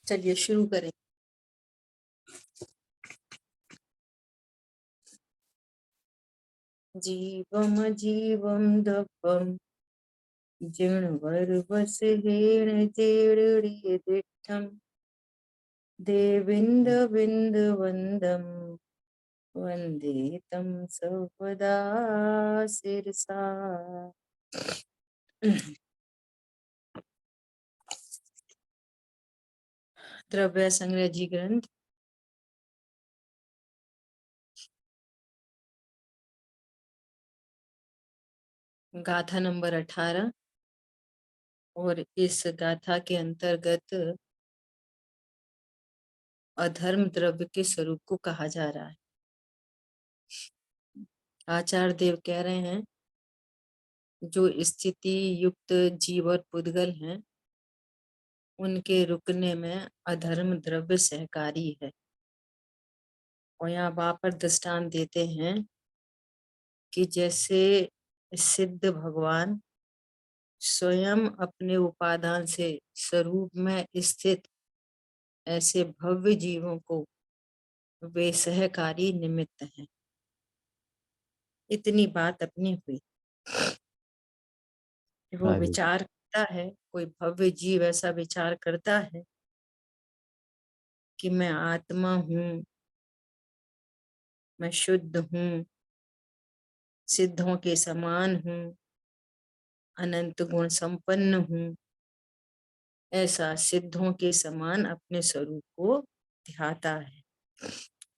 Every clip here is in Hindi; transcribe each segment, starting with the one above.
चलिए शुरू करें। जीवम जीवम दपम जिणवर्वस हेण जेड़िए दिठम देविंद विंद वंदम वंदे तम सर्वदा सिरसा। द्रव्य संग्रह जी ग्रंथ गाथा नंबर 18 और इस गाथा के अंतर्गत अधर्म द्रव्य के स्वरूप को कहा जा रहा है। आचार्य देव कह रहे हैं जो स्थिति युक्त जीव और पुद्गल हैं उनके रुकने में अधर्म द्रव्य सहकारी है। और यहाँ वापर दृष्टांत देते हैं कि जैसे सिद्ध भगवान स्वयं अपने उपादान से स्वरूप में स्थित ऐसे भव्य जीवों को वे सहकारी निमित्त हैं। इतनी बात अपनी हुई। वो विचार करता है, कोई भव्य जीव ऐसा विचार करता है कि मैं आत्मा हूँ, मैं शुद्ध हूँ, सिद्धों के समान हूँ, अनंत गुण संपन्न हूँ, ऐसा सिद्धों के समान अपने स्वरूप को ध्याता है।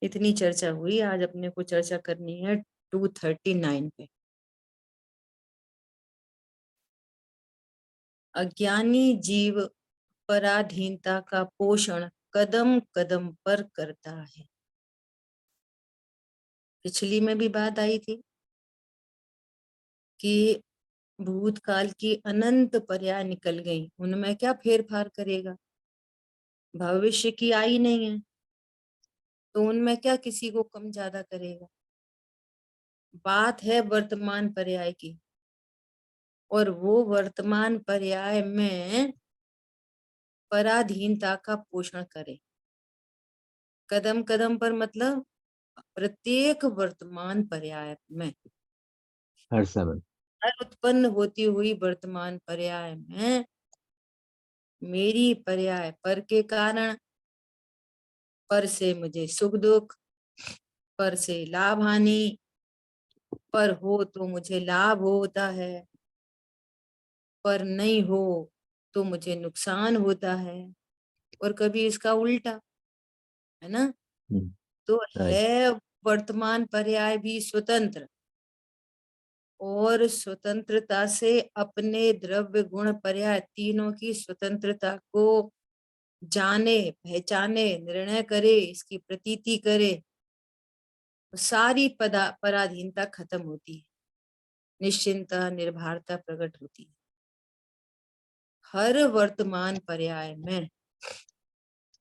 इतनी चर्चा हुई। आज अपने को चर्चा करनी है 239 पे। अज्ञानी जीव पराधीनता का पोषण कदम कदम पर करता है। पिछली में भी बात आई थी कि भूतकाल की अनंत पर्याय निकल गई, उनमें क्या फेर फार करेगा। भविष्य की आई नहीं है तो उनमें क्या किसी को कम ज्यादा करेगा। बात है वर्तमान पर्याय की, और वो वर्तमान पर्याय में पराधीनता का पोषण करे। कदम कदम पर मतलब प्रत्येक वर्तमान पर्याय में, हर समय, हर उत्पन्न होती हुई वर्तमान पर्याय में मेरी पर्याय पर के कारण, पर से मुझे सुख दुख, पर से लाभ हानि, पर हो तो मुझे लाभ होता है, पर नहीं हो तो मुझे नुकसान होता है, और कभी इसका उल्टा, है ना। तो है वर्तमान पर्याय भी स्वतंत्र, और स्वतंत्रता से अपने द्रव्य गुण पर्याय तीनों की स्वतंत्रता को जाने, पहचाने, निर्णय करे, इसकी प्रतीति करे, तो सारी पराधीनता खत्म होती है, निश्चिंतता निर्भरता प्रकट होती है। हर वर्तमान पर्याय में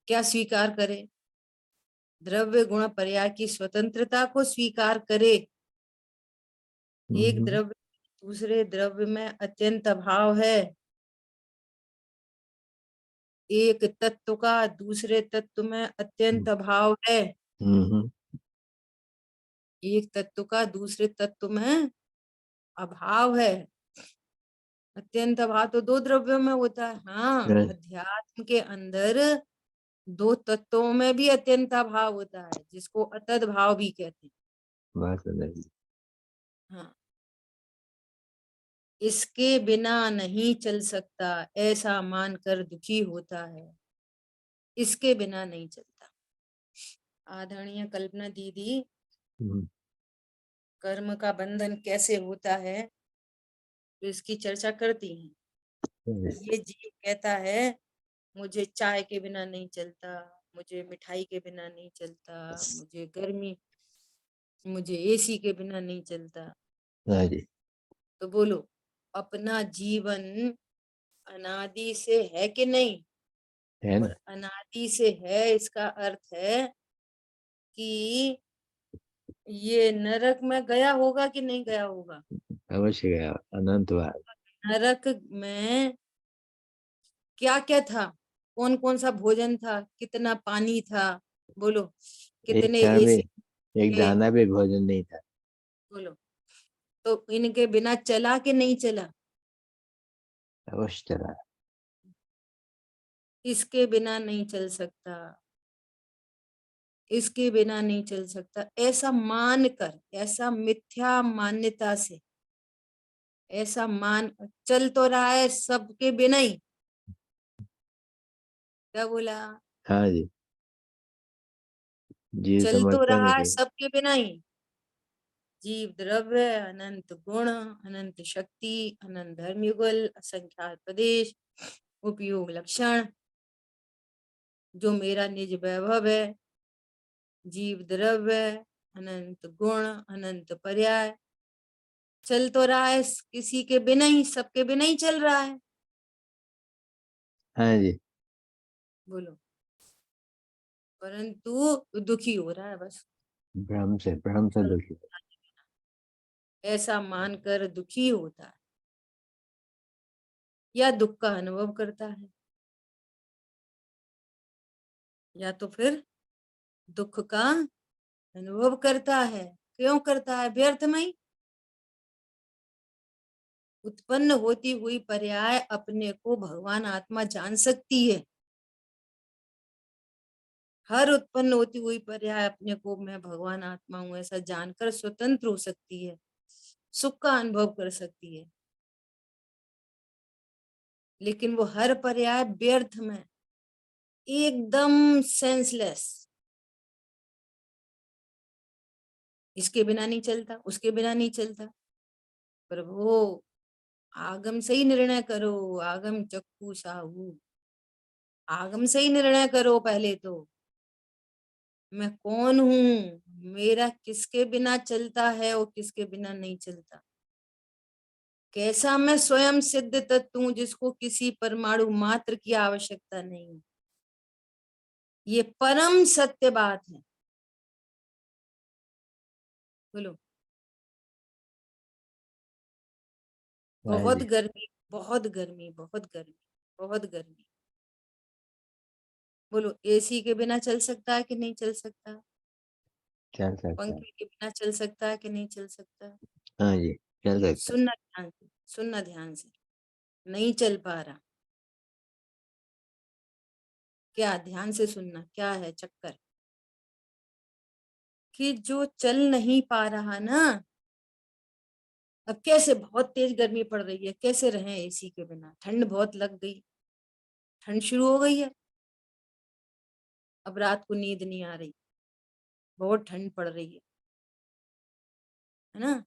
क्या स्वीकार करे? द्रव्य गुण पर्याय की स्वतंत्रता को स्वीकार करे। एक द्रव्य दूसरे द्रव्य में अत्यंत अभाव है, एक तत्व का दूसरे तत्व में अत्यंत अभाव है, एक तत्व का दूसरे तत्व में अभाव है। अत्यंत अभाव तो दो द्रव्यों में होता है। हाँ, अध्यात्म के अंदर दो तत्वों में भी अत्यंत अभाव होता है, जिसको अतद भाव भी कहते हैं। हाँ, इसके बिना नहीं चल सकता ऐसा मानकर दुखी होता है, इसके बिना नहीं चलता। आदरणीय कल्पना दीदी कर्म का बंधन कैसे होता है तो इसकी चर्चा करती हैं। ये जीव कहता है मुझे चाय के बिना नहीं चलता, मुझे मिठाई के बिना नहीं चलता, मुझे गर्मी, मुझे एसी के बिना नहीं चलता। तो बोलो, अपना जीवन अनादि से है कि नहीं है? और अनादि से है, इसका अर्थ है कि ये नरक में गया होगा कि नहीं गया होगा? अवश्य गया, अनंत बार। नरक में क्या क्या था? कौन कौन सा भोजन था, कितना पानी था, बोलो, एक कितने क्षण भी, एसी एक थे, दाना भी भोजन नहीं था। बोलो। तो इनके बिना चला कि नहीं चला? अवश्य चला। इसके बिना नहीं चल सकता, इसके बिना नहीं चल सकता, ऐसा मान कर, ऐसा मिथ्या मान्यता से, ऐसा मान, चल तो रहा है सबके बिना ही। क्या बोला? हाँ जी, जीव चल तो समझता रहा नहीं है कहीं। सबके बिना ही। जीव द्रव्य, अनंत गुण, अनंत शक्ति, अनंत धर्म युगल, असंख्यात प्रदेश, उपयोग लक्षण, जो मेरा निज वैभव है, जीव द्रव्य, अनंत गुण, अनंत पर्याय, चल तो रहा है किसी के बिना ही, सबके बिना ही चल रहा है। हाँ जी, बोलो। परंतु दुखी हो रहा है बस। भ्रम से चल, दुखी। ऐसा मानकर दुखी होता है या दुख का अनुभव करता है, या तो फिर दुख का अनुभव करता है। क्यों करता है? व्यर्थ में ही। उत्पन्न होती हुई पर्याय अपने को भगवान आत्मा जान सकती है। हर उत्पन्न होती हुई पर्याय अपने को मैं भगवान आत्मा हूं ऐसा जानकर स्वतंत्र हो सकती है, सुख का अनुभव कर सकती है। लेकिन वो हर पर्याय व्यर्थ में, एकदम सेंसलेस, इसके बिना नहीं चलता, उसके बिना नहीं चलता। प्रभु, आगम से ही निर्णय करो, आगम चक्कू साहू, आगम से ही निर्णय करो पहले तो। मैं कौन हूं, मेरा किसके बिना चलता है और किसके बिना नहीं चलता। कैसा मैं स्वयं सिद्ध तत्व हूं जिसको किसी परमाणु मात्र की आवश्यकता नहीं है। ये परम सत्य बात है। बोलो। हाँ बहुत जी, गर्मी, बहुत गर्मी, बहुत गर्मी, बहुत गर्मी। बोलो, एसी के बिना चल सकता है कि नहीं चल सकता? चल सकता है। पंखे के बिना चल सकता है कि नहीं चल सकता? हाँ जी, चल सकता है। सुनना ध्यान से, सुनना ध्यान से। नहीं चल पा रहा, क्या? ध्यान से सुनना, क्या है चक्कर? कि जो चल नहीं पा रहा ना, अब कैसे, बहुत तेज गर्मी पड़ रही है, कैसे रहें एसी के बिना? ठंड बहुत लग गई, ठंड शुरू हो गई है, अब रात को नींद नहीं आ रही, बहुत ठंड पड़ रही है ना?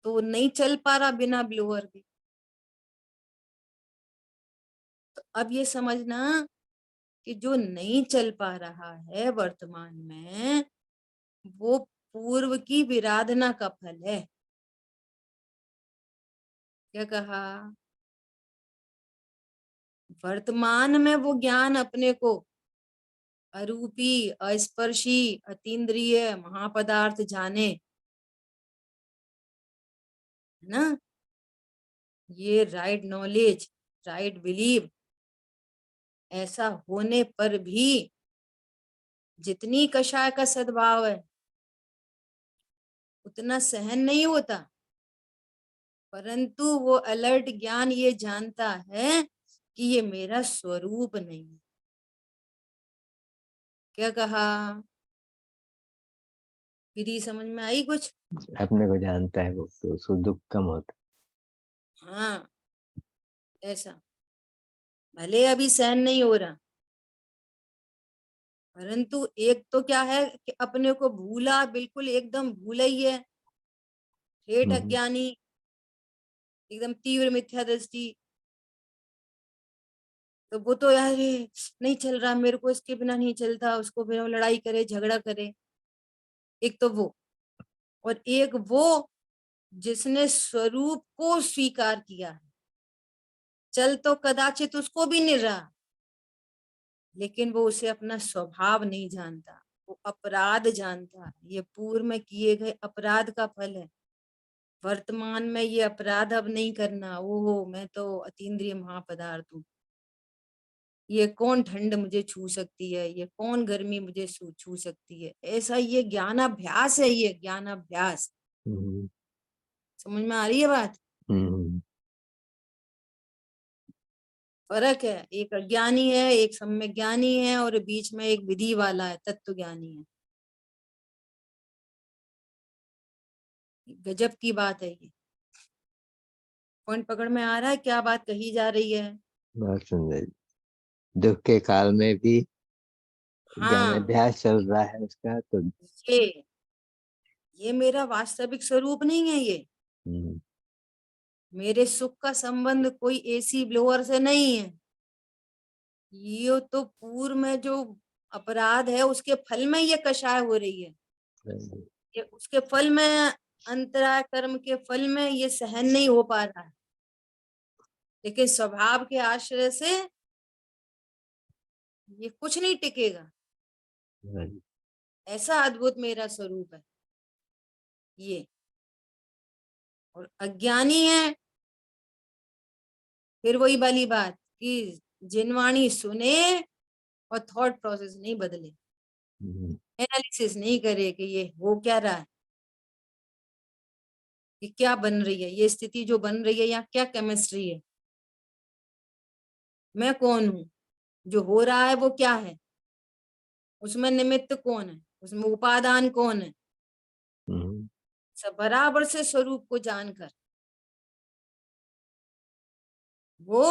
तो वो नहीं चल पा रहा बिना ब्लोअर के। तो अब ये समझना कि जो नहीं चल पा रहा है वर्तमान में, वो पूर्व की विराधना का फल है। क्या कहा? वर्तमान में वो ज्ञान अपने को अरूपी, अस्पर्शी, अतीन्द्रिय महापदार्थ जाने, है ना? ये राइट नॉलेज, राइट बिलीव, ऐसा होने पर भी जितनी कषाय का सद्भाव है उतना सहन नहीं होता। परंतु वो अलर्ट ज्ञान ये जानता है कि ये मेरा स्वरूप नहीं है। क्या कहा? विधि समझ में आई कुछ? अपने को जानता है वो, तो उसको दुख कम होता हाँ, ऐसा। भले अभी सहन नहीं हो रहा, परंतु एक तो क्या है कि अपने को भूला, बिल्कुल एकदम भूला ही है, है। ठेठ अज्ञानी, एकदम तीव्र मिथ्या दृष्टि। तो वो तो यार ये नहीं चल रहा, मेरे को इसके बिना नहीं चलता, उसको बिना लड़ाई करे, झगड़ा करे। एक तो वो, और एक वो जिसने स्वरूप को स्वीकार किया है। चल तो कदाचित उसको भी नहीं रहा, लेकिन वो उसे अपना स्वभाव नहीं जानता, वो अपराध जानता है। ये पूर्व में किए गए अपराध का फल है। वर्तमान में ये अपराध अब नहीं करना। ओहो, मैं तो अतीन्द्रिय महापदार्थ हूँ, ये कौन ठंड मुझे छू सकती है, ये कौन गर्मी मुझे छू सकती है। ऐसा ये ज्ञानाभ्यास है, ये ज्ञानाभ्यास। हम्म, समझ में आ रही है बात? हम्म, फर्क है, एक अज्ञानी है, एक सम्यक ज्ञानी है, और बीच में एक विधि वाला है, तत्व ज्ञानी है। गजब की बात है ये। पॉइंट पकड़ में आ रहा है क्या बात कही जा रही है? बहुत सुंदर। दुख के काल में भी ज्ञान हाँ, अभ्यास चल रहा है उसका तो। ये मेरा वास्तविक स्वरूप नहीं है। ये हम्म, मेरे सुख का संबंध कोई एसी ब्लोअर से नहीं है। ये तो पूर्व में जो अपराध है उसके फल में ये कषाय हो रही है। ये उसके फल में, अंतराय कर्म के फल में ये सहन नहीं हो पा रहा है, लेकिन स्वभाव के आश्रय से ये कुछ नहीं टिकेगा। ऐसा अद्भुत मेरा स्वरूप है ये। और अज्ञानी है, फिर वही वाली बात कि जिनवाणी सुने और थॉट प्रोसेस नहीं बदले, एनालिसिस नहीं करे कि ये हो क्या रहा है, कि क्या बन रही है, ये स्थिति जो बन रही है या क्या केमिस्ट्री है, मैं कौन हूं, जो हो रहा है वो क्या है, उसमें निमित्त कौन है, उसमें उपादान कौन है। सब बराबर से स्वरूप को जानकर वो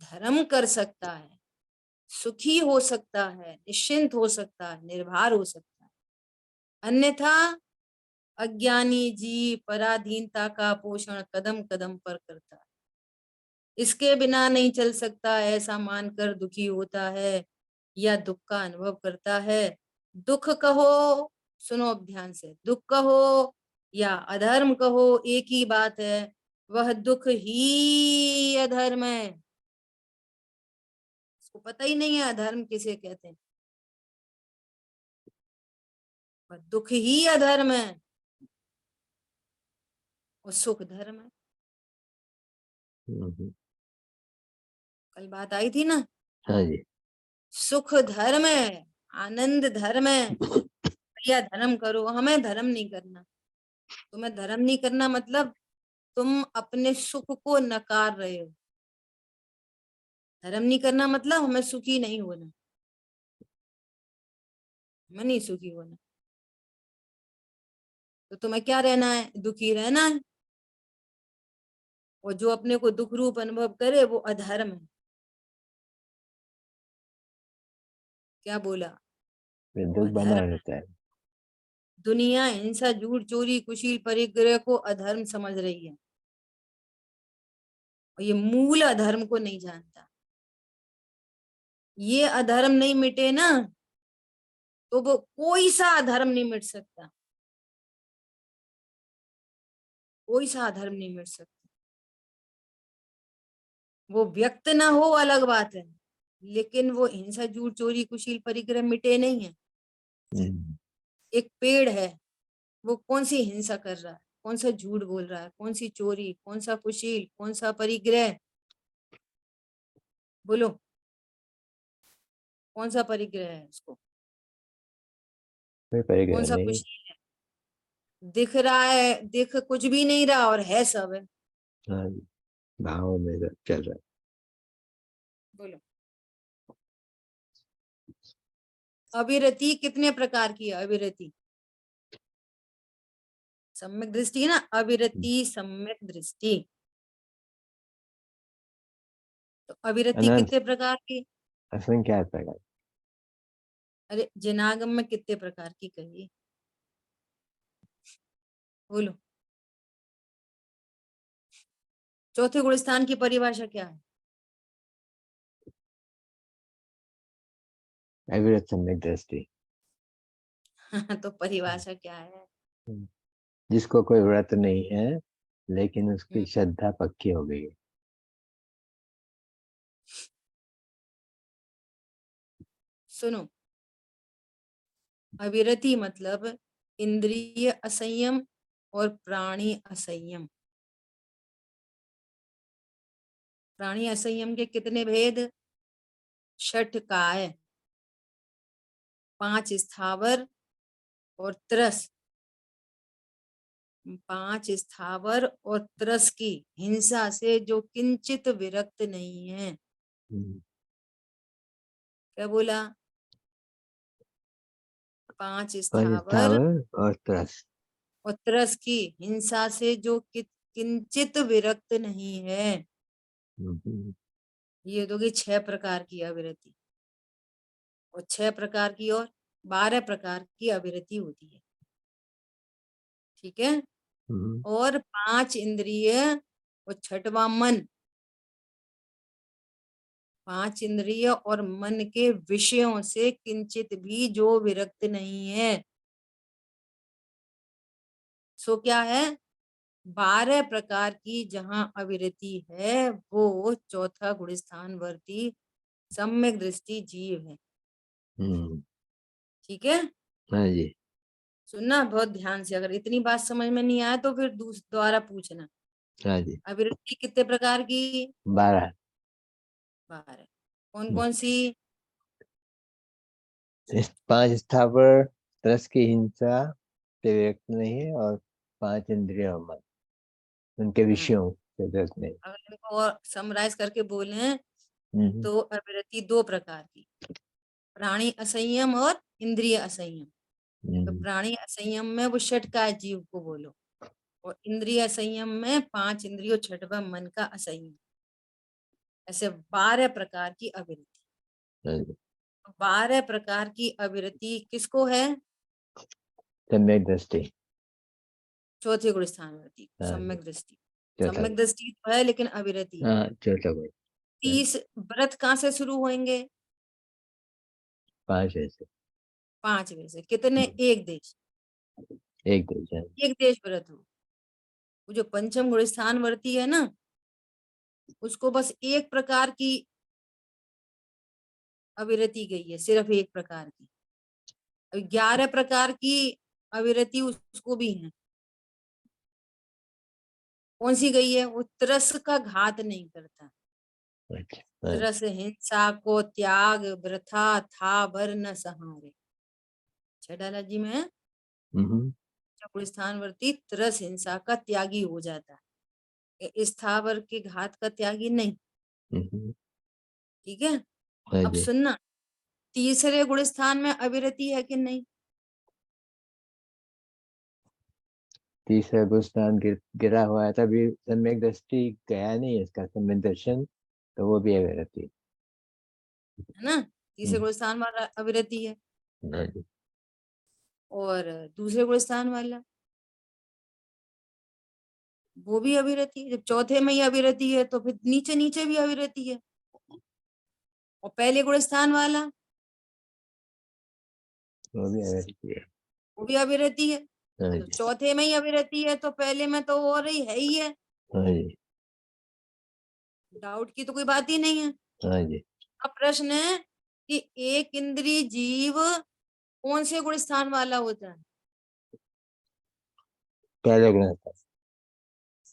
धर्म कर सकता है, सुखी हो सकता है, निश्चिंत हो सकता है, निर्भर हो सकता है। अन्यथा अज्ञानी जीव पराधीनता का पोषण कदम कदम पर करता है। इसके बिना नहीं चल सकता ऐसा मानकर दुखी होता है या दुख का अनुभव करता है। दुख कहो, सुनो अब ध्यान से, दुख कहो या अधर्म कहो एक ही बात है, वह दुख ही अधर्म है। इसको पता ही नहीं है अधर्म किसे कहते हैं। वह दुख ही अधर्म है और सुख धर्म है। कल बात आई थी ना, हाँ जी। सुख धर्म है, आनंद धर्म है। भैया धर्म करो, हमें धर्म नहीं करना। तुम्हें धर्म नहीं करना मतलब तुम अपने सुख को नकार रहे हो। धर्म नहीं करना मतलब हमें सुखी नहीं होना, हमें नहीं सुखी होना। तो तुम्हें क्या रहना है? दुखी रहना है। और जो अपने को दुख रूप अनुभव करे वो अधर्म है। क्या बोला? फिर वो दुख बना अधर्म है। रहता है। दुनिया हिंसा झूठ चोरी कुशील परिग्रह को अधर्म समझ रही है, और ये मूल अधर्म को नहीं जानता। ये अधर्म नहीं मिटे ना तो वो कोई सा अधर्म नहीं मिट सकता, कोई सा अधर्म नहीं मिट सकता। वो व्यक्त ना हो अलग बात है, लेकिन वो हिंसा झूठ चोरी कुशील परिग्रह मिटे नहीं है। हम्म, एक पेड़ है, वो कौन सी हिंसा कर रहा है, कौन सा झूठ बोल रहा है, कौन सी चोरी, कौन सा कुशील, कौन सा परिग्रह? बोलो, कौन सा परिग्रह है उसको? कोई कौन परिग्रह सा नहीं। कुशील है? दिख रहा है, दिख कुछ भी नहीं रहा और है सब है। हाँ जी, भावों में सब चल रहा बोलो, अविरति कितने प्रकार की है? अविरति सम्यक दृष्टि है ना, है। अविरति सम्यक दृष्टि। तो अविरति अनंत कितने प्रकार की? असंख्यात प्रकार। अरे जिनागम में कितने प्रकार की कही? बोलो, चौथे गुण स्थान की परिभाषा क्या है? अविरत सम्यक दृष्टि। तो परिभाषा क्या है? जिसको कोई व्रत नहीं है लेकिन उसकी हम्म, श्रद्धा पक्की हो गई है। सुनो, अविरति मतलब इंद्रिय असंयम और प्राणी असंयम। प्राणी असंयम के कितने भेद? षठ काय, 5 स्थावर और त्रस, 5 स्थावर और त्रस की हिंसा से जो किंचित विरक्त नहीं है। क्या बोला? 5 स्थावर स्थावर और त्रस। और त्रस की हिंसा से जो किंचित विरक्त नहीं है। ये तो कि 6 प्रकार की अविरति, और 6 प्रकार की और 12 प्रकार की अविरति होती है। ठीक है। और 5 इंद्रिय और छठवां मन, 5 इंद्रिय और मन के विषयों से किंचित भी जो विरक्त नहीं है, सो क्या है? 12 प्रकार की जहां अविरति है वो चौथा गुणस्थान वर्ती सम्यक दृष्टि जीव है। ठीक है। हाँ जी। सुनना बहुत ध्यान से, अगर इतनी बात समझ में नहीं आए तो फिर दोबारा पूछना। हाँ जी। अविरति कितने प्रकार की? 12। 12। कौन कौन सी? 5 स्थावर, त्रस की हिंसा से विरक्त नहीं है, और 5 इंद्रिय और मन उनके हाँ, विषयों से विरक्त नहीं। अगर इनको और समराइज करके बोले हम्म। तो अविरति 2 प्रकार की, प्राणी असंयम और इंद्रिय असंयम। तो प्राणी असंयम में वो षट का जीव को बोलो, और इंद्रिय संयम में 5 इंद्रियों छठवा मन का असंयम। ऐसे 12 प्रकार की अविरति। हाँ जी। 12 प्रकार की अविरति किसको है? सम्यक दृष्टि। चौथे गुण स्थानवर्ती हाँ जी। सम्यक दृष्टि। चौथा। सम्यक दृष्टि तो है लेकिन अविरति है। हाँ, चौथा गुण। 30 व्रत कहाँ से शुरू होंगे? 5 ऐसे। 5 में से कितने? एक देश। एक दूसरा। एक देश व्रत हो। वो जो पंचम गुण स्थानवर्ती है ना, उसको बस एक प्रकार की अविरति गई है, सिर्फ एक प्रकार की। 11 प्रकार की अविरति उसको भी है। कौन सी गई है? वो तरस का घात नहीं करता। अच्छा। हाँ। तरस हिंसा को त्याग वृथा था बर न सहारे। छठाला जी में हम्म। स्थानवर्ती तरस हिंसा का त्यागी हो जाता है, स्थावर के घात का त्यागी नहीं। हम्म। ठीक है। हाँ अब जी। सुनना, तीसरे गुण स्थान में अविरति है कि नहीं? तीसरा गुस्तान गिरा हुआ है, तभी सम्यक दृष्टि गया नहीं है इसका, सम्यक दर्शन, तो वो भी है रहती। है ना? तीसरे गुण स्थान वाला अविरति है। हाँ जी। और दूसरे गुण स्थान वाला वो भी अविरति है। जब चौथे में ही अविरति है तो फिर नीचे नीचे भी अविरति है। और पहले गुण स्थान वाला वो भी है रहती है। वो भी अविरति है। हाँ तो जी। चौथे में ही अविरति है तो पहले में तो और ही है ही है। हाँ जी। डाउट की तो कोई बात ही नहीं है। हाँ जी। अब प्रश्न है कि एक इंद्रिय जीव कौन से गुण स्थान वाला होता है? पहले गुण था।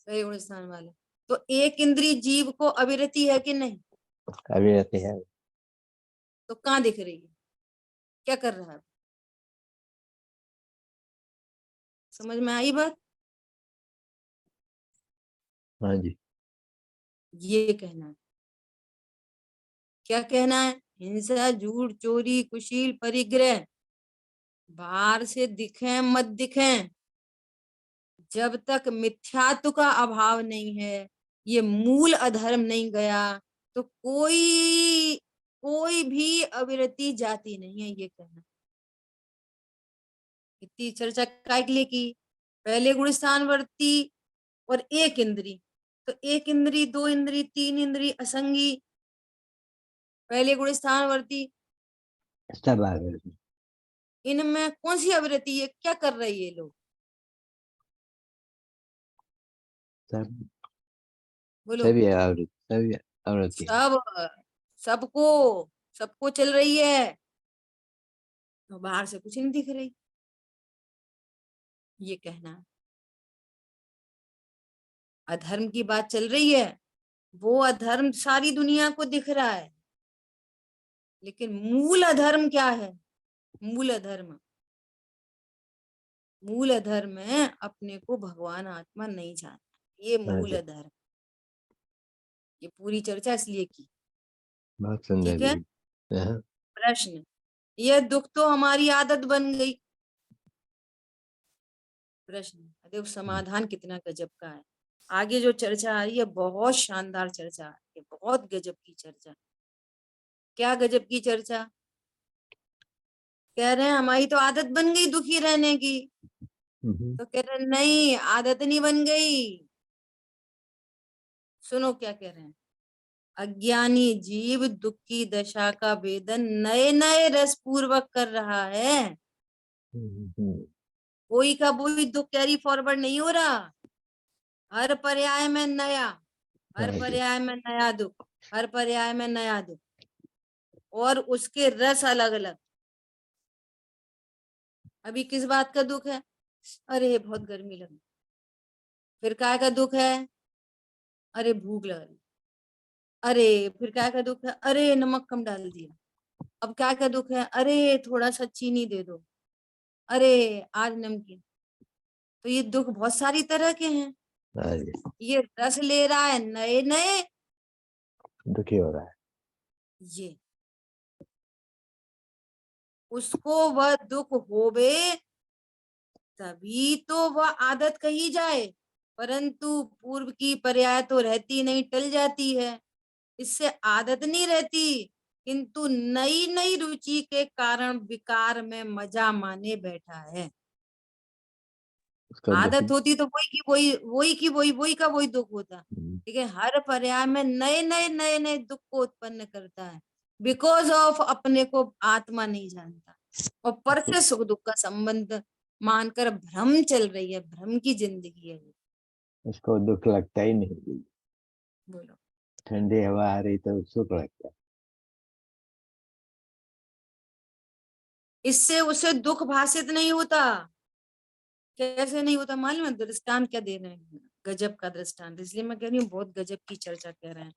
पहले गुण स्थान वाला। तो एक इंद्रिय जीव को अविरति है कि नहीं? अभी रहती है। तो कहाँ दिख रही है? क्या कर रहा है? समझ में आई बात? हाँ जी। ये कहना है। क्या कहना है? हिंसा झूठ चोरी कुशील परिग्रह बाहर से दिखे मत दिखे, जब तक मिथ्यात्व का अभाव नहीं है, ये मूल अधर्म नहीं गया, तो कोई कोई भी अविरति जाती नहीं है। ये कहना। इतनी चर्चा काय के लिए की? पहले गुण स्थानवर्ती और एक इंद्री, तो एक इंद्री दो इंद्री तीन इंद्री असंगी, पहले गुण स्थानवर्ती, सब आ गए उसमें। इनमें कौन सी अविरति है? क्या कर रहे ये लोग? सब। बोलो। सभी आवृत्ति, सभी आवृत्ति है। सब, सबको सबको चल रही है, तो बाहर से कुछ नहीं दिख रही। ये कहना है। अधर्म की बात चल रही है, वो अधर्म सारी दुनिया को दिख रहा है, लेकिन मूल अधर्म क्या है? मूल अधर्म, मूल अधर्म है अपने को भगवान आत्मा नहीं जानना, ये हाँ मूल जी, अधर्म। ये पूरी चर्चा इसलिए की। बहुत सुंदर ठीक है। जी। हाँ, प्रश्न, यह दुख तो हमारी आदत बन गई। प्रश्न, देखो समाधान कितना गजब का है। आगे जो चर्चा आ रही है बहुत शानदार चर्चा आ रही है, बहुत गजब की चर्चा। क्या गजब की चर्चा? कह रहे हैं हमारी तो आदत बन गई दुखी रहने की। तो कह रहे हैं नहीं, आदत नहीं बन गई। सुनो क्या कह रहे हैं। अज्ञानी जीव दुख की दशा का वेदन नए नए रस पूर्वक कर रहा है। कोई का वही दुख कैरी फॉरवर्ड नहीं हो रहा। हर पर्याय में नया, हर हाँ जी, पर्याय में नया दुख, हर पर्याय में नया दुख, और उसके रस अलग अलग। अभी किस बात का दुख है? अरे बहुत गर्मी लगी। फिर काय का दुख है? अरे भूख लग रही। अरे फिर काय का दुख है? अरे नमक कम डाल दिया। अब क्या का दुख है? अरे थोड़ा सा चीनी दे दो। अरे आज नमकीन। तो ये दुख बहुत सारी तरह के हैं। हाँ जी, ये रस ले रहा है नए नए। दुखी हो रहा है। ये उसको वह दुख होवे तभी तो वह आदत कही जाए, परंतु पूर्व की पर्याय तो रहती नहीं, टल जाती है। इससे आदत नहीं रहती, किंतु नई नई रुचि के कारण विकार में मजा माने बैठा है। उसको दुख। आदत होती तो वही की वही, वही की वही, वही का वही दुख होता। ठीक है, हर पर्याय में नए नए नए नए दुख को उत्पन्न करता है, बिकॉज ऑफ अपने को आत्मा नहीं जानता, और पर उसको से सुख दुख का संबंध मानकर भ्रम चल रही है, भ्रम की जिंदगी है ये। उसको दुख लगता ही नहीं। बोलो। ठंडी हवा आ रही तो सुख लगता है। इससे उसे दुख भाषित नहीं होता। कैसे नहीं होता मालूम है? दृष्टांत क्या दे रहे हैं, गजब का दृष्टांत। इसलिए मैं कह रही हूँ बहुत गजब की चर्चा कह रहे हैं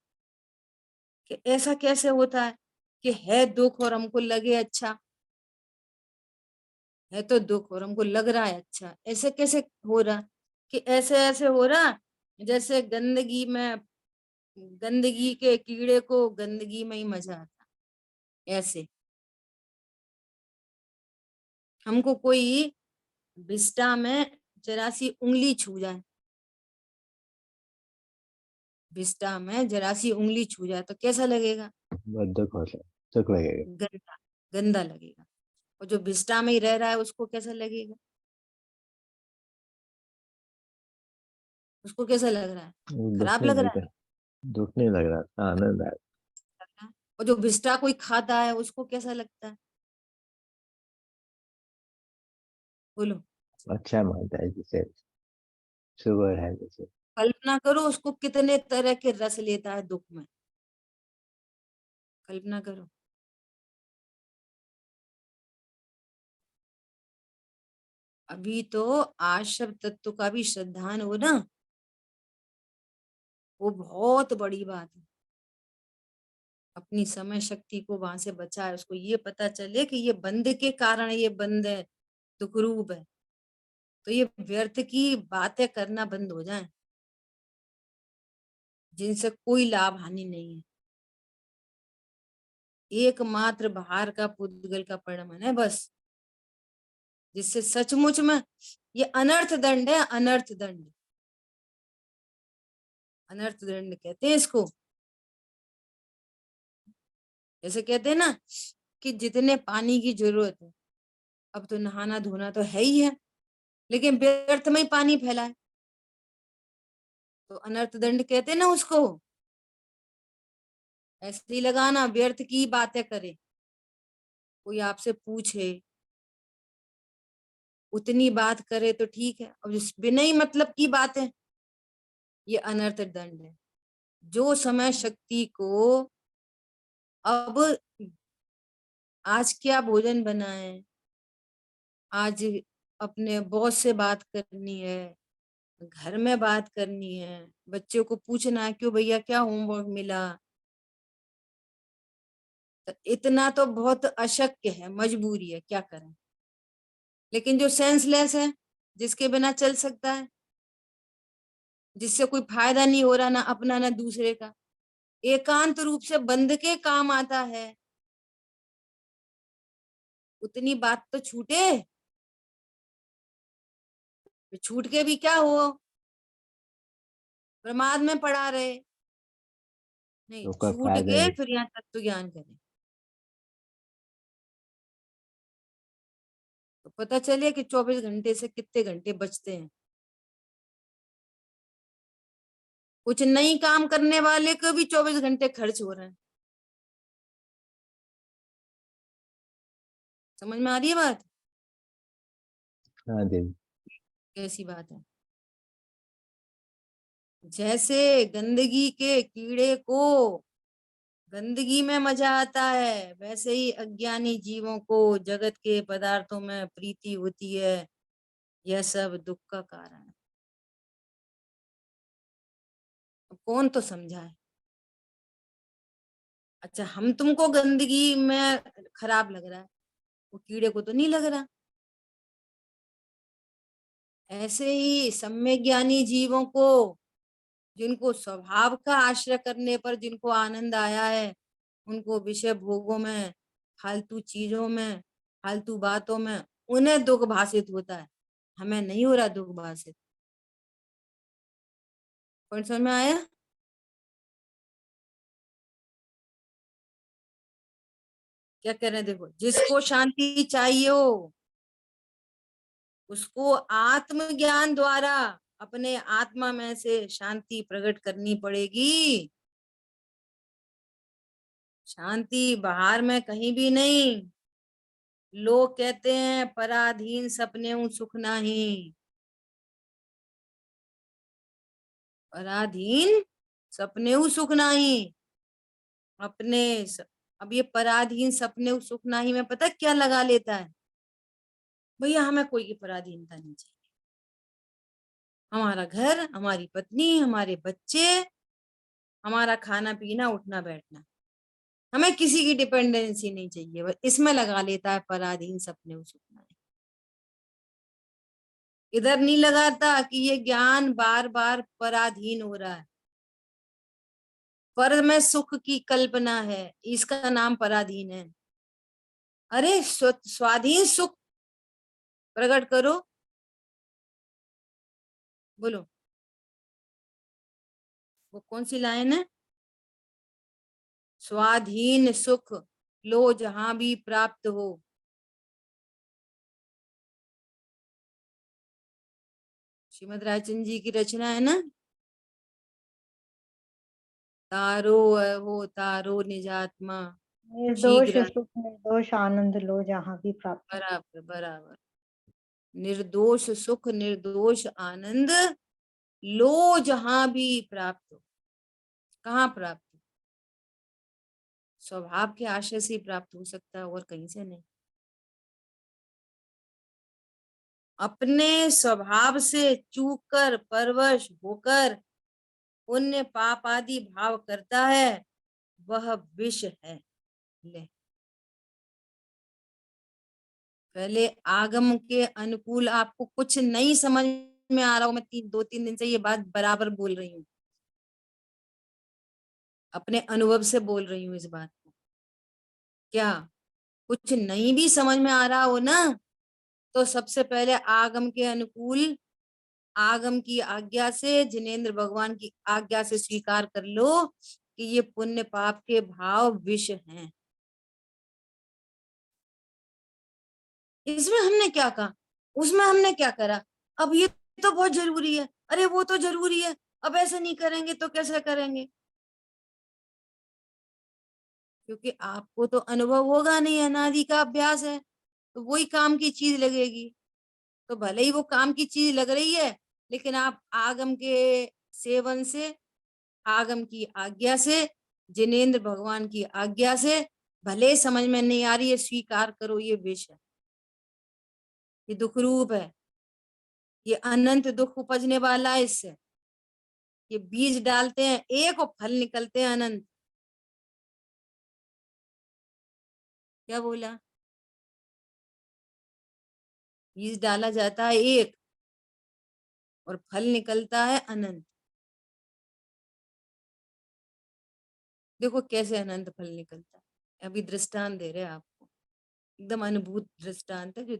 कि ऐसा कैसे होता है कि है दुख और हमको लगे अच्छा। है तो दुख और हमको लग रहा है अच्छा, ऐसे कैसे हो रहा? कि ऐसे ऐसे हो रहा जैसे गंदगी में, गंदगी के कीड़े को गंदगी में ही मजा आता। ऐसे हमको कोई विष्टा में जरा सी उंगली छू जाए, विष्टा में जरा सी उंगली छू जाए तो कैसा लगेगा? बहुत दुख होता है, सुख लगेगा। गंदा, गंदा लगेगा। और जो विष्टा में ही रह रहा है उसको कैसा लगेगा? उसको कैसा लग रहा है? वो दुख खराब नहीं लग रहा लगता। दुख नहीं लग रहा, आनंद आ है। और जो विष्टा कोई खाता है उसको कैसा लगता है? बोलो। अच्छा मानता है, जैसे शुगर है जैसे। कल्पना करो उसको कितने तरह के रस लेता है दुख में। कल्पना करो। अभी तो आश्रम तत्व का भी श्रद्धान हो ना, वो बहुत बड़ी बात है। अपनी समय शक्ति को वहां से बचाए, उसको ये पता चले कि ये बंध के कारण ये बंध है, दुख रूप है। तो ये व्यर्थ की बातें करना बंद हो जाए, जिनसे कोई लाभ हानि नहीं है। एकमात्र बाहर का पुद्गल का परिणमन है बस, जिससे सचमुच में ये अनर्थ दंड है। अनर्थ दंड, अनर्थ दंड कहते हैं इसको। जैसे कहते हैं ना कि जितने पानी की जरूरत है, अब तो नहाना धोना तो है ही है, लेकिन व्यर्थ में ही पानी फैलाए, तो अनर्थ दंड कहते हैं ना उसको। ऐसे ही लगाना, व्यर्थ की बातें करे, कोई आपसे पूछे उतनी बात करे तो ठीक है, अब जिस बिना ही मतलब की बातें, ये अनर्थ दंड है। जो समय शक्ति को अब आज क्या भोजन बनाए, आज अपने बॉस से बात करनी है, घर में बात करनी है, बच्चों को पूछना है क्यों भैया क्या होमवर्क मिला, तो इतना तो बहुत अशक्य है, मजबूरी है, क्या करें। लेकिन जो सेंसलेस है, जिसके बिना चल सकता है, जिससे कोई फायदा नहीं हो रहा, ना अपना ना दूसरे का, एकांत रूप से बंद के काम आता है, उतनी बात तो छूटे। छूट के भी क्या हो, प्रमाद में पड़ा रहे। नहीं, तो कोई छूट फायदा के नहीं। फिर यहाँ तत्व ज्ञान करें, तो पता चले कि 24 घंटे से कितने घंटे बचते हैं। कुछ नहीं काम करने वाले को भी 24 घंटे खर्च हो रहे हैं। समझ में आ रही है बात? हाँ दीदी। कैसी बात है? जैसे गंदगी के कीड़े को गंदगी में मजा आता है, वैसे ही अज्ञानी जीवों को जगत के पदार्थों में प्रीति होती है। यह सब दुख का कारण है। अब कौन तो समझाए। अच्छा, हम तुमको गंदगी में खराब लग रहा है, वो कीड़े को तो नहीं लग रहा। ऐसे ही सम्यक ज्ञानी जीवों को, जिनको स्वभाव का आश्रय करने पर जिनको आनंद आया है, उनको विषय भोगों में, फालतू चीजों में, फालतू बातों में उन्हें दुख भाषित होता है, हमें नहीं हो रहा दुख भाषित। पॉइंट समझ में आया? क्या कह रहे हैं देखो, जिसको शांति चाहिए हो, उसको आत्मज्ञान द्वारा अपने आत्मा में से शांति प्रकट करनी पड़ेगी। शांति बाहर में कहीं भी नहीं। लोग कहते हैं पराधीन सपने सुख नहीं। पराधीन सपने सुख नहीं। अपने अब ये पराधीन सपने सुख नहीं में पता क्या लगा लेता है, भैया हमें कोई की पराधीनता नहीं चाहिए। हमारा घर, हमारी पत्नी, हमारे बच्चे, हमारा खाना पीना उठना बैठना, हमें किसी की डिपेंडेंसी नहीं चाहिए। बस इसमें लगा लेता है पराधीन सपने सुख नहीं। इधर नहीं लगाता कि ये ज्ञान बार बार पराधीन हो रहा है, पर में सुख की कल्पना है, इसका नाम पराधीन है। अरे स्वाधीन सुख प्रकट करो, बोलो वो कौन सी लाइन है? स्वाधीन सुख लो जहां भी प्राप्त हो। श्रीमद रायचंद जी की रचना है ना। तारो हो तारो निजात्मा निर्दोष शीघ्र। सुख निर्दोष आनंद लो जहाँ भी प्राप्त हो। बराबर बराबर। निर्दोष सुख निर्दोष आनंद लो जहां भी प्राप्त हो। कहाँ प्राप्त हो? स्वभाव के आशय से ही प्राप्त हो सकता है, और कहीं से नहीं। अपने स्वभाव से चूक कर परवश होकर पुण्य पाप आदि भाव करता है, वह विष है। ले, पहले आगम के अनुकूल आपको कुछ नहीं समझ में आ रहा हो, मैं 2-3 दिन से ये बात बराबर बोल रही हूँ, अपने अनुभव से बोल रही हूँ इस बात को। क्या कुछ नहीं भी समझ में आ रहा हो ना, तो सबसे पहले आगम के अनुकूल, आगम की आज्ञा से, जिनेंद्र भगवान की आज्ञा से स्वीकार कर लो कि ये पुण्य पाप के भाव विष हैं। इसमें हमने क्या कहा, उसमें हमने क्या करा, अब ये तो बहुत जरूरी है, अरे वो तो जरूरी है, अब ऐसे नहीं करेंगे तो कैसे करेंगे? क्योंकि आपको तो अनुभव होगा नहीं, अनादि का अभ्यास है, तो वही काम की चीज लगेगी। तो भले ही वो काम की चीज लग रही है, लेकिन आप आगम के सेवन से, आगम की आज्ञा से, जिनेंद्र भगवान की आज्ञा से, भले समझ में नहीं आ रही है, स्वीकार करो ये विष है, ये दुख रूप है, ये अनंत दुख उपजने वाला है इससे। ये बीज डालते हैं एक और फल निकलते हैं अनंत। क्या बोला? बीज डाला जाता है एक और फल निकलता है अनंत। देखो कैसे अनंत फल निकलता है। अभी दृष्टांत दे रहे हैं आपको, एकदम अनुभूत दृष्टांत है। जो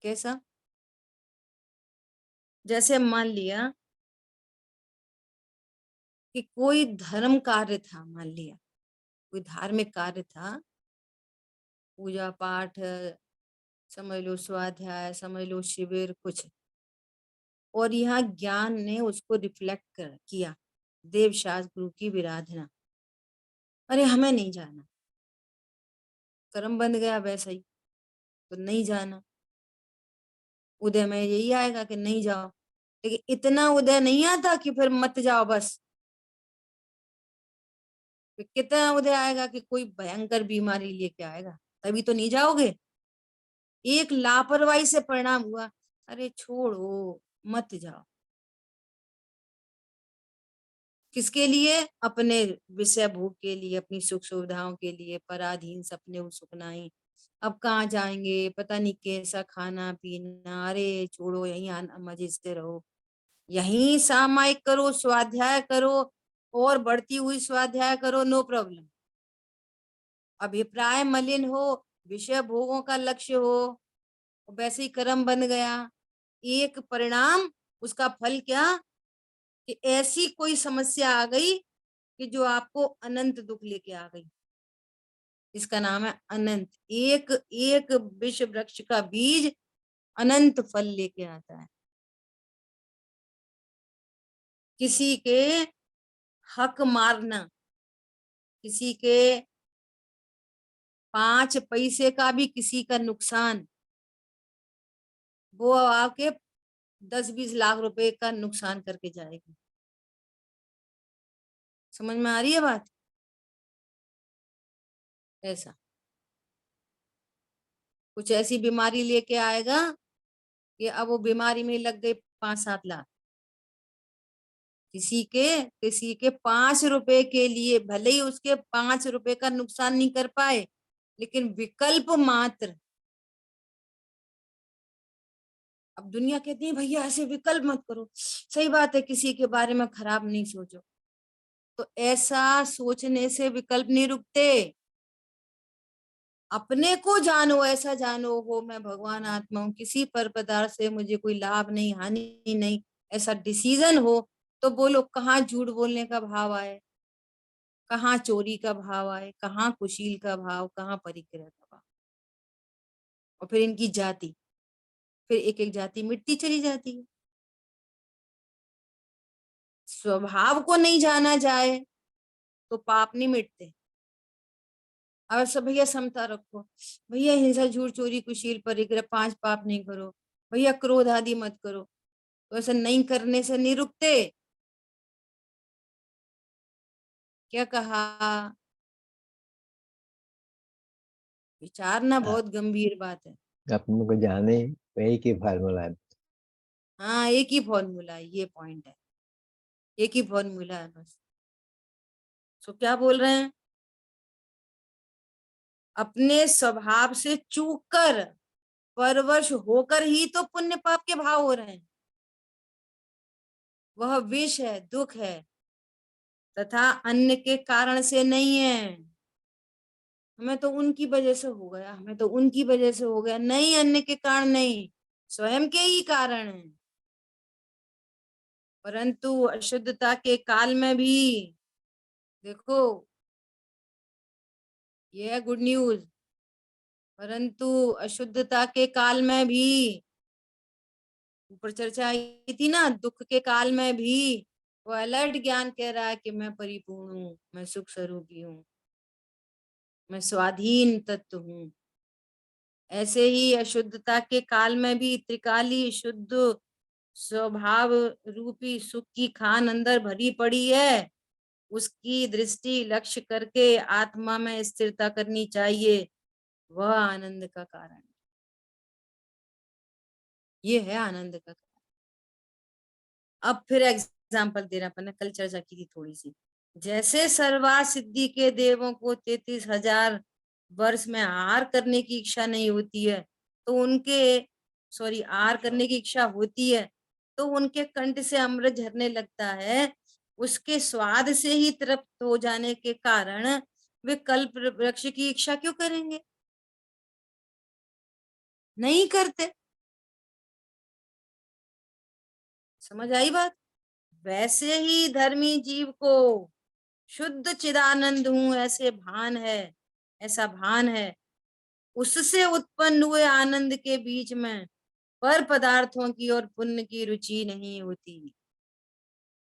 कैसा, जैसे मान लिया कि कोई धर्म कार्य था, मान लिया कोई धार्मिक कार्य था, पूजा पाठ, समझ लो स्वाध्याय, समझ लो शिविर कुछ, और यहाँ ज्ञान ने उसको रिफ्लेक्ट किया, देव शास्त्र गुरु की विराधना। अरे हमें नहीं जाना, कर्म बंध गया वैसा ही, तो नहीं जाना। उदय में यही आएगा कि नहीं जाओ, लेकिन इतना उदय नहीं आता कि फिर मत जाओ बस। फिर कितना उदय आएगा कि कोई भयंकर बीमारी लेके आएगा, तभी तो नहीं जाओगे। एक लापरवाही से परिणाम हुआ, अरे छोड़ो मत जाओ। किसके लिए? अपने विषय भोग के लिए, अपनी सुख सुविधाओं के लिए, पराधीन सपने सुखनाई। अब कहाँ जाएंगे, पता नहीं कैसा खाना पीना, अरे छोड़ो यहीं मजे से रहो, यहीं सामायिक करो, स्वाध्याय करो, और बढ़ती हुई स्वाध्याय करो, नो प्रॉब्लम। अभिप्राय मलिन हो, विषय भोगों का लक्ष्य हो, वैसे ही कर्म बन गया। एक परिणाम, उसका फल क्या कि ऐसी कोई समस्या आ गई कि जो आपको अनंत दुख लेके आ गई। इसका नाम है अनंत। एक एक विष वृक्ष का बीज अनंत फल लेके आता है। किसी के हक मारना, किसी के 5 पैसे का भी किसी का नुकसान, वो आपके 10-20 लाख रुपए का नुकसान करके जाएगी। समझ में आ रही है बात? ऐसा कुछ ऐसी बीमारी लेके आएगा कि अब वो बीमारी में लग गए 5-7 लाख। किसी के 5 रुपए के लिए भले ही उसके 5 रुपए का नुकसान नहीं कर पाए, लेकिन विकल्प मात्र। अब दुनिया कहती है भैया ऐसे विकल्प मत करो, सही बात है, किसी के बारे में खराब नहीं सोचो, तो ऐसा सोचने से विकल्प नहीं रुकते। अपने को जानो, ऐसा जानो हो मैं भगवान आत्मा हूं, किसी पर पदार्थ से मुझे कोई लाभ नहीं, हानि नहीं, ऐसा डिसीजन हो तो बोलो। कहाँ झूठ बोलने का भाव आए, कहाँ चोरी का भाव आए, कहाँ कुशील का भाव, कहाँ परिग्रह का भाव। और फिर इनकी जाति, फिर एक एक जाति मिटती चली जाती है। स्वभाव को नहीं जाना जाए तो पाप नहीं मिटते। अब सब भैया समता रखो, भैया हिंसा झूठ चोरी कुशील परिग्रह 5 पाप नहीं करो, भैया क्रोध आदि मत करो, तो ऐसा नहीं करने से नहीं रुकते। क्या कहा? विचारना हाँ, बहुत गंभीर बात है। अपने को जाने वही की फार्मूला है। हाँ एक ही फॉर्मूला है, ये पॉइंट है, एक ही फॉर्मूला है बस। सो क्या बोल रहे हैं? अपने स्वभाव से चूक कर, परवश होकर ही तो पुण्य पाप के भाव हो रहे हैं। वह विष है, दुख है, तथा अन्य के कारण से नहीं है। हमें तो उनकी वजह से हो गया, हमें तो उनकी वजह से हो गया, नहीं, अन्य के कारण नहीं, स्वयं के ही कारण है। परंतु अशुद्धता के काल में भी, देखो ये है गुड न्यूज, परंतु अशुद्धता के काल में भी, ऊपर चर्चा आई थी ना, दुख के काल में भी वो अलर्ट ज्ञान कह रहा है कि मैं परिपूर्ण हूँ, मैं सुख स्वरूपी हूँ, मैं स्वाधीन तत्व हूँ। ऐसे ही अशुद्धता के काल में भी त्रिकाली शुद्ध स्वभाव रूपी सुख की खान अंदर भरी पड़ी है। उसकी दृष्टि लक्ष्य करके आत्मा में स्थिरता करनी चाहिए, वह आनंद का कारण, ये है आनंद का कारण। अब फिर एग्जाम्पल दे रहा, अपन ने कल चर्चा की थी थोड़ी सी। जैसे सर्वा सिद्धि के देवों को 33,000 वर्ष में आहार करने की इच्छा नहीं होती है, तो आहार करने की इच्छा होती है तो उनके कंठ से अमृत झरने लगता है। उसके स्वाद से ही तृप्त हो जाने के कारण वे कल्प वृक्ष की इच्छा क्यों करेंगे? नहीं करते। समझ आई बात? वैसे ही धर्मी जीव को शुद्ध चिदानंद हूं ऐसा भान है, उससे उत्पन्न हुए आनंद के बीच में पर पदार्थों की और पुण्य की रुचि नहीं होती।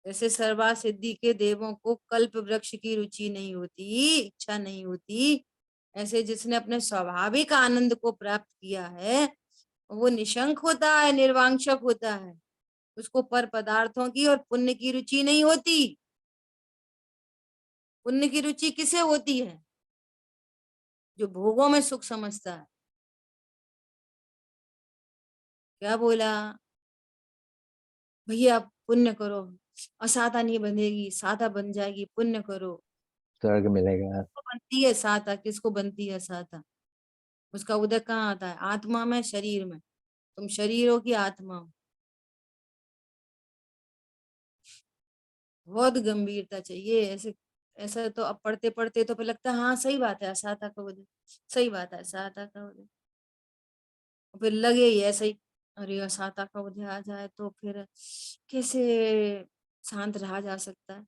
जैसे सर्वा सिद्धि के देवों को कल्प वृक्ष की रुचि नहीं होती, इच्छा नहीं होती, ऐसे जिसने अपने स्वाभाविक आनंद को प्राप्त किया है वो निशंक होता है, निर्वांशक होता है, उसको पर पदार्थों की और पुण्य की रुचि नहीं होती। पुण्य की रुचि किसे होती है? जो भोगों में सुख समझता है। क्या बोला भैया? पुण्य करो, असाता नहीं बनेगी, साता बन जाएगी, पुण्य करो। स्वर्ग मिलेगा। किसको बनती है साता? किसको बनती है साता? उसका उदय कहाँ आता है? आत्मा में, शरीर में। तुम शरीर हो कि आत्मा हो? बहुत गंभीरता चाहिए। ऐसे ऐसा तो अब पढ़ते पढ़ते तो फिर लगता है हाँ सही बात है, असाता का उदय, सही बात है, असाता का उदय। फिर लगे ही ऐसे ही, अरे असाता का उदय आ जाए तो फिर कैसे शांत रहा जा सकता है?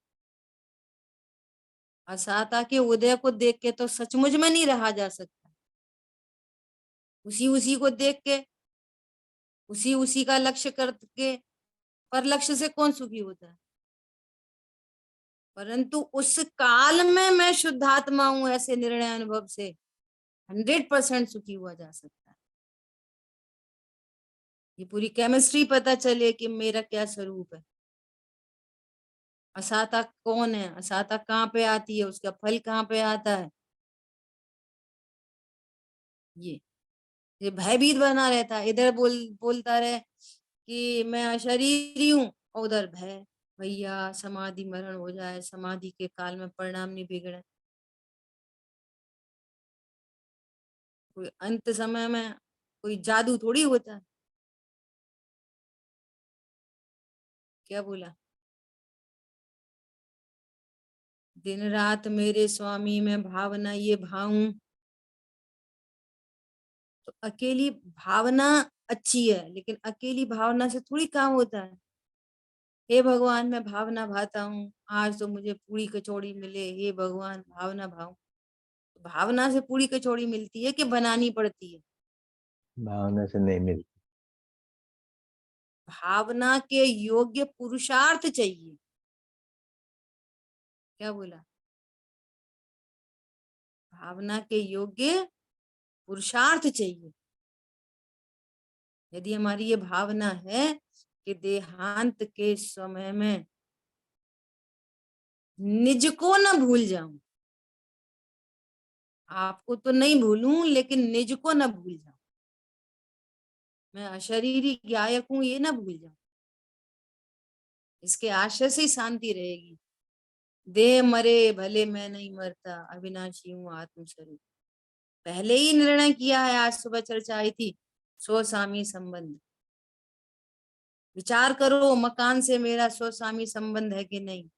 असाता के उदय को देख के तो सचमुच में नहीं रहा जा सकता। उसी उसी को देख के, उसी उसी का लक्ष्य करके, पर लक्ष्य से कौन सुखी होता है? परंतु उस काल में मैं शुद्धात्मा हूं ऐसे निर्णय अनुभव से 100% सुखी हुआ जा सकता है। ये पूरी केमिस्ट्री पता चले कि मेरा क्या स्वरूप है। असाता कौन है, असाता कहाँ पे आती है, उसका फल कहाँ पे आता है, ये भयभीत बना रहता है। इधर बोलता रहे कि मैं अशरीरी हूँ, और उधर भय, भैया समाधि मरण हो जाए, समाधि के काल में परिणाम नहीं बिगड़े। कोई अंत समय में कोई जादू थोड़ी होता है। क्या बोला? दिन रात मेरे स्वामी में भावना ये भाऊं, तो अकेली भावना अच्छी है, लेकिन अकेली भावना से थोड़ी काम होता है। हे भगवान मैं भावना भाता हूँ, आज तो मुझे पूरी कचौड़ी मिले, हे भगवान भावना भाऊं। भावना से पूरी कचौड़ी मिलती है कि बनानी पड़ती है? भावना से नहीं मिलती। भावना के योग्य पुरुषार्थ चाहिए। क्या बोला? भावना के योग्य पुरुषार्थ चाहिए। यदि हमारी ये भावना है कि देहांत के समय में निज को न भूल जाऊं, आपको तो नहीं भूलूं लेकिन निज को न भूल जाऊं, मैं अशरीरी गायक हूं ये ना भूल जाऊं, इसके आशय से ही शांति रहेगी। देह मरे भले मैं नहीं मरता, अविनाशी हूँ आत्म स्वरूप। पहले ही निर्णय किया है, आज सुबह चर्चा आई थी स्वस्वामी संबंध। विचार करो मकान से मेरा स्वस्वामी संबंध है कि नहीं?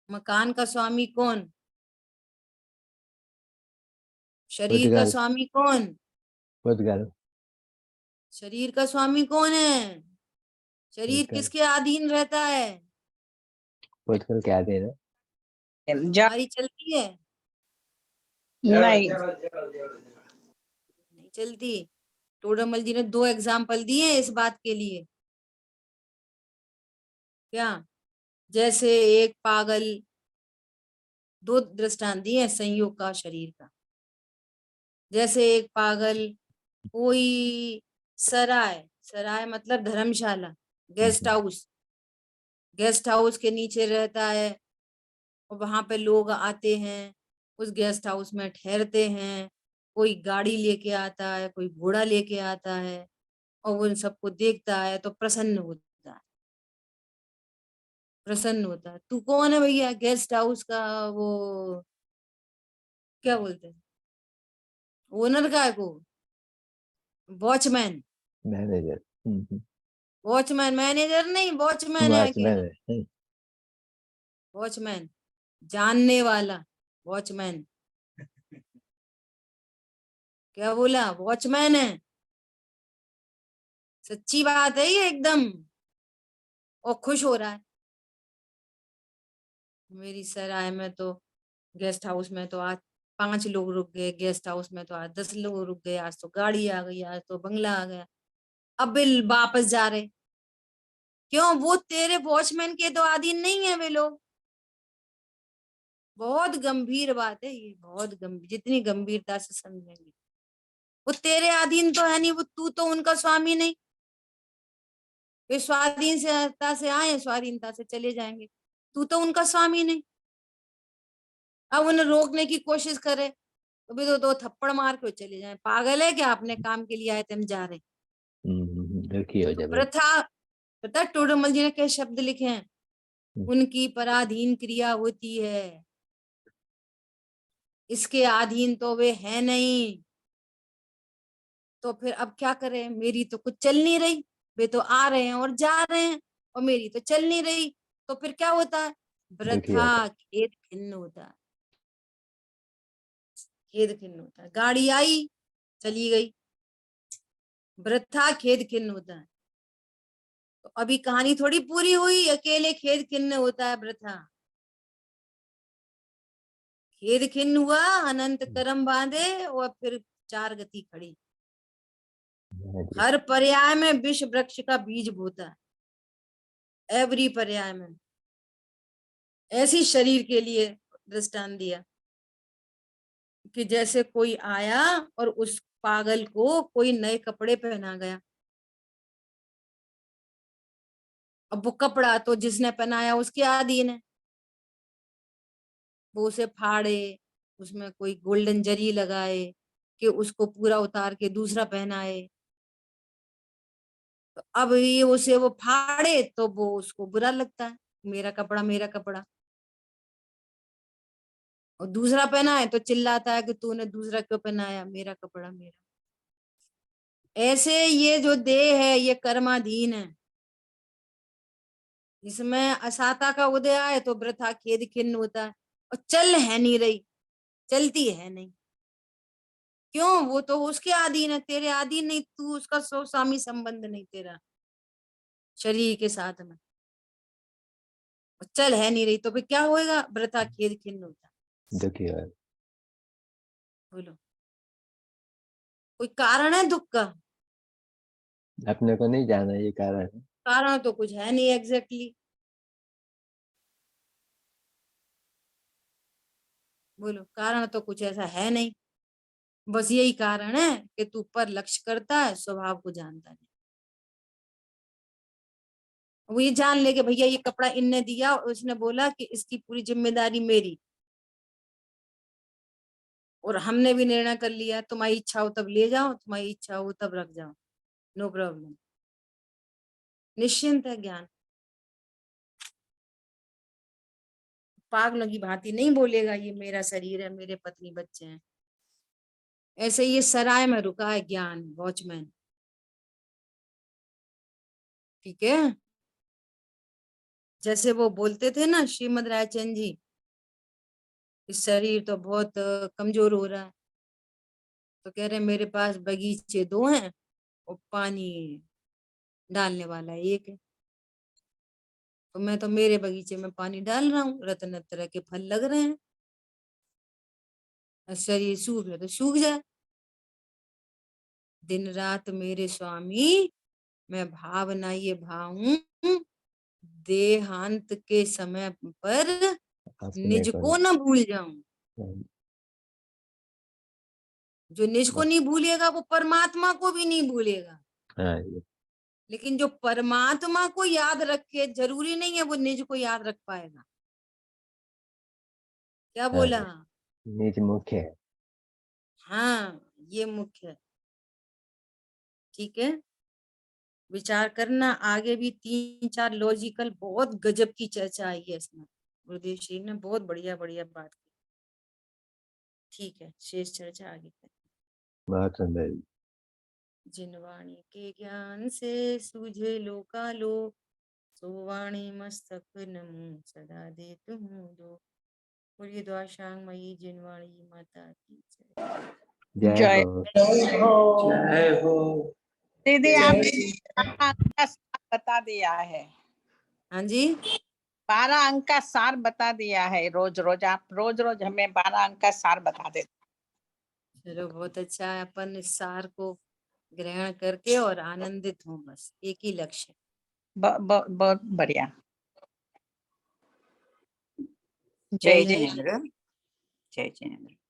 मकान का स्वामी कौन? शरीर का पुद्गल। स्वामी कौन? पुद्गल। शरीर का स्वामी कौन है? शरीर पुद्गल। किसके अधीन रहता है? पुद्गल क्या दे रहा? हमारी चलती है? नहीं। नहीं चलती। टोडरमल जी ने 2 एग्जाम्पल दिए इस बात के लिए। क्या? जैसे एक पागल, 2 दृष्टांत दिए संयोग का, शरीर का। जैसे एक पागल कोई सराय, सराय मतलब धर्मशाला, गेस्ट हाउस, गेस्ट हाउस के नीचे रहता है, और वहां पे लोग आते हैं, उस गेस्ट हाउस में ठहरते हैं। कोई गाड़ी लेके आता है, कोई घोड़ा लेके आता है, और उन सबको देखता है तो प्रसन्न होता है, प्रसन्न होता है। तू कौन है भैया? गेस्ट हाउस का वो क्या बोलते हैं, ओनर का को, वॉचमैन। मैनेजर। वॉचमैन, मैनेजर नहीं, वॉचमैन है वॉचमैन अकेला। है। वॉचमैन, जानने वाला, वॉचमैन। क्या बोला? वॉचमैन है। सच्ची बात है ये एकदम। और खुश हो रहा है। मेरी सराय में तो, गेस्ट हाउस में तो आज 5 लोग रुक गए, गेस्ट हाउस में तो आज 10 लोग रुक गए, आज तो गाड़ी आ गई, आज तो बंगला आ गया। अब बिल वापस जा रहे। क्यों? वो तेरे वॉचमैन के तो अधीन नहीं है वे लोग। बहुत गंभीर बात है ये, बहुत गंभीर, जितनी गंभीरता से समझेंगे। वो तेरे अधीन तो है नहीं, वो तू तो उनका स्वामी नहीं। वे स्वाधीनता से आए, स्वाधीनता से चले जाएंगे। तू तो उनका स्वामी नहीं। अब उन्हें रोकने की कोशिश करे तो भी तो 2 थप्पड़ मार के वो चले जाए। पागल है क्या? अपने काम के लिए आए थे, हम जा रहे। दुखी हो तो जाए। प्रथा, पता है टोडरमल जी ने क्या शब्द लिखे हैं? उनकी पराधीन क्रिया होती है, इसके अधीन तो वे है नहीं। तो फिर अब क्या करें? मेरी तो कुछ चल नहीं रही। वे तो आ रहे हैं और जा रहे हैं, और मेरी तो चल नहीं रही। तो फिर क्या होता है? दुखी वृथा होता खेद खिन्न होता है। खेद खिन्न होता है। गाड़ी आई, चली गई, वृथा खेद खिन्न होता है। तो अभी कहानी थोड़ी पूरी हुई। अकेले खेद खिन्न होता है वृथा। खेद खिन्न हुआ, अनंत है। कर्म बांधे, और फिर 4 गति खड़ी। हाँ जी। हर पर्याय में विष वृक्ष का बीज बोता है। एवरी पर्याय में। ऐसी शरीर के लिए दृष्टांत दिया कि जैसे कोई आया और उस पागल को कोई नए कपड़े पहना गया। अब वो कपड़ा तो जिसने पहनाया उसके अधीन है। वो उसे फाड़े, उसमें कोई गोल्डन जरी लगाए, कि उसको पूरा उतार के दूसरा पहनाए। तो अब ये उसे वो फाड़े तो वो उसको बुरा लगता है, मेरा कपड़ा, मेरा कपड़ा। और दूसरा पहना है तो चिल्लाता है कि तूने दूसरा क्यों पहनाया, मेरा कपड़ा मेरा। ऐसे ये जो देह है ये कर्माधीन है। इसमें असाता का उदय आए तो वृथा खेद खिन्न होता है। और चल है नहीं रही, चलती है नहीं। क्यों? वो तो उसके अधीन है, तेरे अधीन नहीं। तू उसका स्वामी संबंध नहीं तेरा शरीर के साथ में। और चल है नहीं रही तो फिर क्या होएगा? वृथा खेद खिन्न होता है। दुखी हो। बोलो, कोई कारण है दुख का? अपने को नहीं जाना ये कारण है। कारण तो कुछ है नहीं एग्जैक्टली। बोलो, कारण तो कुछ ऐसा है नहीं। बस यही कारण है कि तू पर लक्ष्य करता है, स्वभाव को जानता नहीं। वो ये जान ले कि भैया ये कपड़ा इनने दिया और उसने बोला कि इसकी पूरी जिम्मेदारी मेरी, और हमने भी निर्णय कर लिया तुम्हारी इच्छा हो तब ले जाओ, तुम्हारी इच्छा हो तब रख जाओ, नो प्रॉब्लम। निश्चिंत है ज्ञान। पागलों की भांति नहीं बोलेगा ये मेरा शरीर है, मेरे पत्नी बच्चे हैं। ऐसे ये सराय में रुका है ज्ञान, वॉचमैन। ठीक है? जैसे वो बोलते थे ना श्रीमद रायचंद जी, इस शरीर तो बहुत कमजोर हो रहा है। तो कह रहे मेरे पास बगीचे 2 हैं और पानी डालने वाला एक है। तो मैं तो मेरे बगीचे में पानी डाल रहा हूँ, रत्न तरह के फल लग रहे हैं। शरीर सूख है तो सूख जाए। दिन रात मेरे स्वामी, मैं भावना ये भाऊं, देहांत के समय पर अपने निज को को न भूल जाऊं। नहीं। जो निज को नहीं भूलेगा वो परमात्मा को भी नहीं भूलेगा। हाँ ये। लेकिन जो परमात्मा को याद रखे, जरूरी नहीं है वो निज को याद रख पाएगा। क्या हाँ बोला? निज मुख्य है। हाँ, ये मुख्य है। ठीक है? विचार करना। आगे भी 3-4 लॉजिकल बहुत गजब की चर्चा आई है इसमें। गुरुदेव श्री ने बहुत बढ़िया बढ़िया बात की। ठीक है, शेष चर्चा आगे करें। बहुत सुंदर। जिन वाणी के ज्ञान से सूझे लोकालो, सो वाणी मस्तक नमो सदा दे तुम दो। बोलिए द्वाशांग मई जिनवाणी माता की जय। जय जय हो। हो। जय हो। दीदी जय आपने श्री 12 अंक का सार बता दिया है। हाँ जी, 12 अंक का सार बता दिया है। रोज रोज आप रोज रोज हमें 12 अंक का सार बता देते। चलो बहुत अच्छा है। अपन इस सार को ग्रहण करके और आनंदित हों, बस एक ही लक्ष्य। बहुत बढ़िया। जय जय जिनेन्द्र। जय जिनेन्द्र।